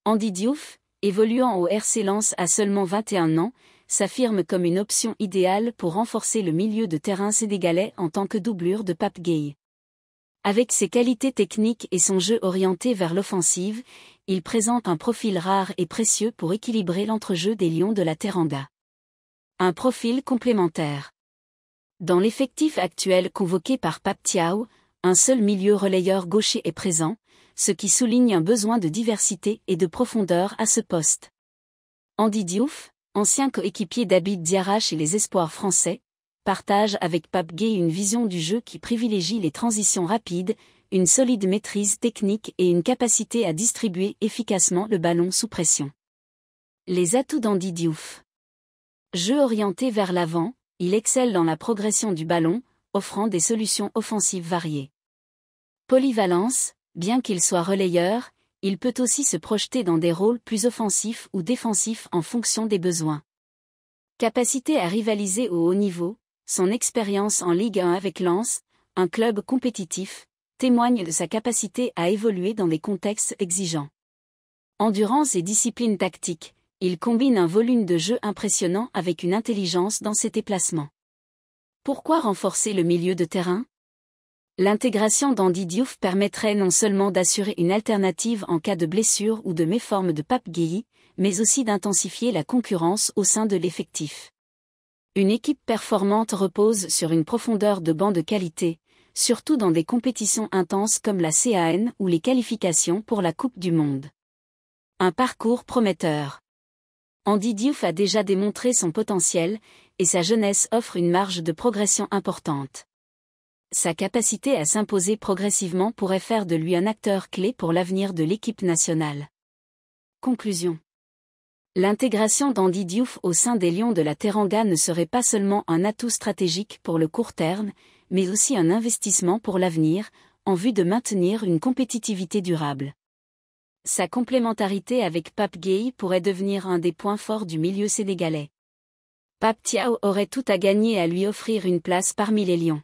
Andy Diouf, évoluant au RC Lens à seulement 21 ans, s'affirme comme une option idéale pour renforcer le milieu de terrain sénégalais en tant que doublure de Pape Gueye. Avec ses qualités techniques et son jeu orienté vers l'offensive, il présente un profil rare et précieux pour équilibrer l'entrejeu des Lions de la Teranga. Un profil complémentaire. Dans l'effectif actuel convoqué par Pape Thiaw, un seul milieu relayeur gaucher est présent, ce qui souligne un besoin de diversité et de profondeur à ce poste. Andy Diouf, ancien coéquipier d'Abid Diarra chez les espoirs français, partage avec Pape Gueye une vision du jeu qui privilégie les transitions rapides, une solide maîtrise technique et une capacité à distribuer efficacement le ballon sous pression. Les atouts d'Andy Diouf. Jeu orienté vers l'avant, il excelle dans la progression du ballon, offrant des solutions offensives variées. Polyvalence, bien qu'il soit relayeur, il peut aussi se projeter dans des rôles plus offensifs ou défensifs en fonction des besoins. Capacité à rivaliser au haut niveau, son expérience en Ligue 1 avec Lens, un club compétitif, témoigne de sa capacité à évoluer dans des contextes exigeants. Endurance et discipline tactique, il combine un volume de jeu impressionnant avec une intelligence dans ses déplacements. Pourquoi renforcer le milieu de terrain ? L'intégration d'Andy Diouf permettrait non seulement d'assurer une alternative en cas de blessure ou de méforme de Pape Gueye, mais aussi d'intensifier la concurrence au sein de l'effectif. Une équipe performante repose sur une profondeur de banc de qualité, surtout dans des compétitions intenses comme la CAN ou les qualifications pour la Coupe du Monde. Un parcours prometteur. Andy Diouf a déjà démontré son potentiel, et sa jeunesse offre une marge de progression importante. Sa capacité à s'imposer progressivement pourrait faire de lui un acteur clé pour l'avenir de l'équipe nationale. Conclusion. L'intégration d'Andy Diouf au sein des Lions de la Teranga ne serait pas seulement un atout stratégique pour le court terme, mais aussi un investissement pour l'avenir, en vue de maintenir une compétitivité durable. Sa complémentarité avec Pape Gueye pourrait devenir un des points forts du milieu sénégalais. Pape Thiaw aurait tout à gagner à lui offrir une place parmi les Lions.